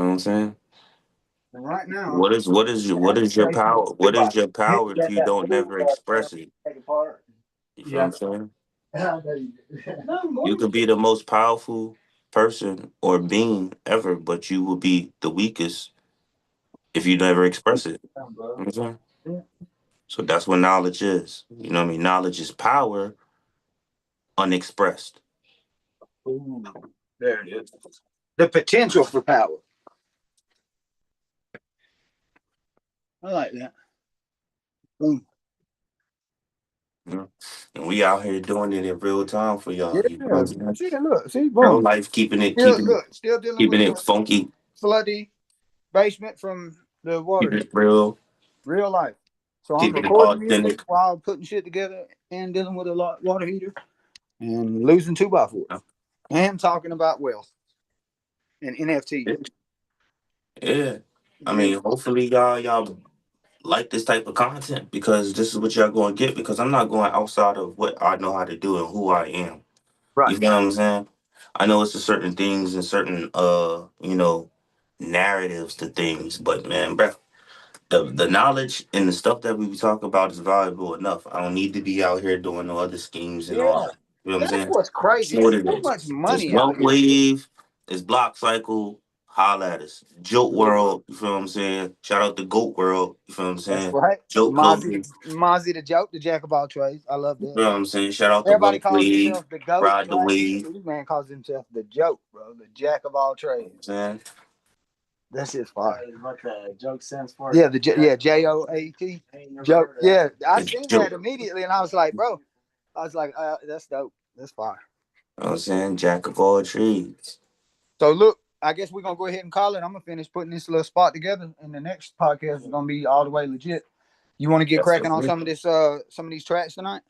know what I'm saying? And right now, what is your power? What is your power if you that don't never express it? take apart. You feel what I'm saying? No, You could be the most powerful person or being ever, but you will be the weakest if you never express it. You know what I'm saying? Yeah. So that's what knowledge is. You know what I mean? Knowledge is power unexpressed. Ooh, there it is. The potential for power. I like that. Boom. You know? And we out here doing it in real time for y'all. You know what Yeah. I'm saying? See, look. See, Real boom. life, keeping it, Still, keeping it, look. Still dealing keeping with it the funky, floody basement from the water keeping heater. it real, Real life. So I'm keeping it recording music authentic. while putting shit together and dealing with a water heater and losing 2x4s and talking about wealth and NFTs. Yeah. I Yeah. mean, hopefully y'all like this type of content because this is what y'all going to get because I'm not going outside of what I know how to do and who I am. Right. You know what I'm saying? I know it's a certain things and certain narratives to things, but man, bro, the knowledge and the stuff that we talk about is valuable enough. I don't need to be out here doing no other schemes and all Yeah. that. You know what I'm That's saying? what's It's crazy. what There's it so is. much It's money out Wealth here. Wave, it's Block Cycle, holla at us. Joke World, you feel what I'm saying? Shout out to Goat World, you feel what I'm That's saying? right. Joke Clothing, Mozzie the joke, the jack of all trades. I love you that. know what I'm saying? Shout out to Everybody Wealth calls Wave, himself the goat, Ride the right? Wave, This man calls himself the joke, bro. The jack of all you know trades. what I'm saying? That's his fire. What the joke stands for? Yeah, Joat. Joke. Yeah, I It's seen that Joke. immediately, and I was like, bro, I was like, that's dope. That's fire. You know what I'm saying? Jack of all trades. So look, I guess we're gonna go ahead and call it. I'm gonna finish putting this little spot together, and the next podcast is gonna be all the way legit. You want to get That's cracking the on some of these tracks tonight?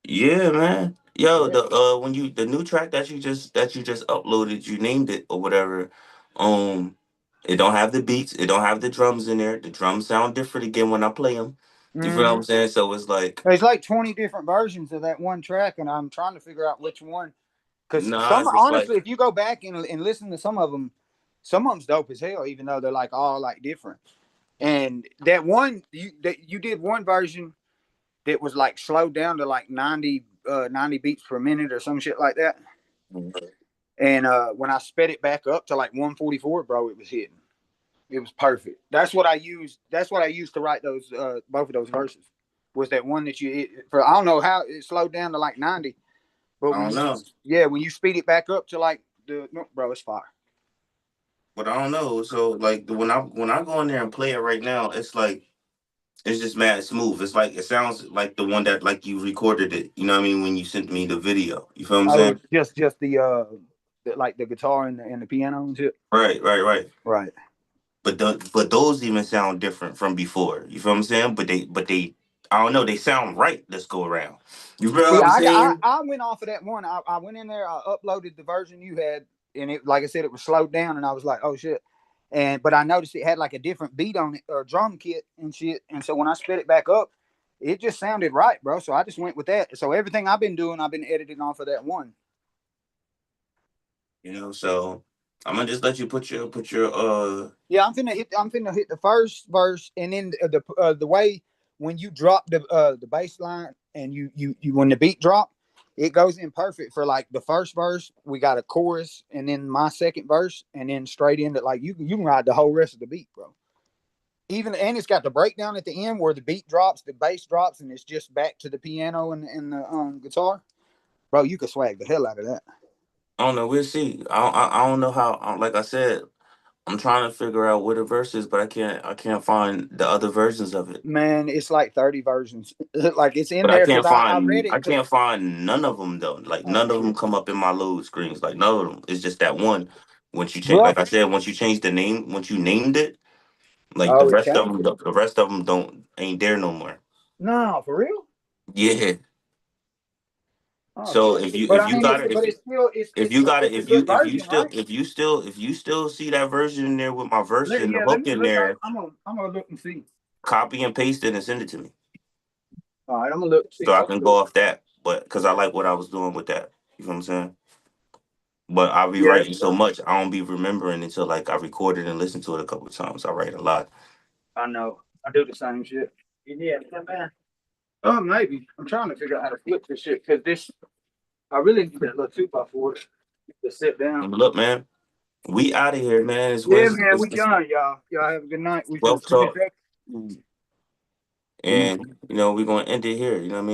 Yeah, man. Yo, Yeah. when you the new track that you just uploaded, you named it or whatever. Um, it don't have the beats, it don't have the drums in there. The drums sound different again when I play them. You feel what Mm-hmm. I'm saying? So it's like, There's like 20 different versions of that one track, and I'm trying to figure out which one. Because nah, some, it's just like, honestly, if you go back and listen to some of them's dope as hell, even though they're like all like different. And that one, you did one version that was like slowed down to like 90 beats per minute or some shit like that. And when I sped it back up to like 144, bro, it was hitting. It was perfect. That's what I used. That's what I used to write those both of those verses. Was that one that for I don't know how it slowed down to like 90, but I don't know, when you speed it back up to like no, bro, it's fire. but I don't know. So like when I go in there and play it right now, it's like it's just mad smooth. It's like it sounds like the one that like you recorded it. You know what I mean? When you sent me the video, you feel what I'm Oh, saying? just like the guitar and the piano and shit. Right, right, right. Right. But those even sound different from before. You feel what I'm saying? But they I don't know, they sound right this go around. You feel what See, I'm saying? I went off of that one. I went in there. I uploaded the version you had, and it, like I said, it was slowed down, and I was like, oh shit. But I noticed it had like a different beat on it or drum kit and shit. And so when I sped it back up, it just sounded right, bro. So I just went with that. So everything I've been doing, I've been editing off of that one. So I'm gonna just let you put your Yeah, I'm finna hit the first verse, and then the way when you drop the bass line and you when the beat drop, it goes in perfect for like the first verse. We got a chorus, and then my second verse, and then straight into like you can ride the whole rest of the beat, bro. Even and it's got the breakdown at the end where the beat drops, the bass drops, and it's just back to the piano and the guitar, bro. You could swag the hell out of that. I don't know, we'll see. I don't know how like I said, I'm trying to figure out what the verse is, but I can't find the other versions of it. Man, it's like 30 versions. Like it's in But I there because can't I read find it I because can't find none of them though. Like oh none of them shit, come up in my load screens. Like none of them. It's just that one. Once you change, bro. like I said, once you change the name, once you named it, like the Oh, it rest of changed them, it. the rest of them don't ain't there no more. No, for real. Yeah, Oh So shit! if you But if I you mean, got it, but it's still if you got it, it's a good version, right? if you still see that version in there with my verse and the Let hook me in look. there, I'm gonna look and see. copy and paste it and send it to me All right, I'm gonna look and see. so I can go off that. But because I like what I was doing with that, you know what I'm saying. But I be Yeah, writing so much, I don't be remembering until like I recorded and listened to it a couple of times. I write a lot. I know. I do the same shit. Yeah, come back. Oh, maybe. I'm trying to figure out how to flip this shit because this. I really need that little 2x4 to sit down. Look, man, we out of here, man. Yeah, man, we It's done, y'all. Y'all have a good night. We finna wealth finish talk, up. and you know we're gonna end it here. You know what I mean.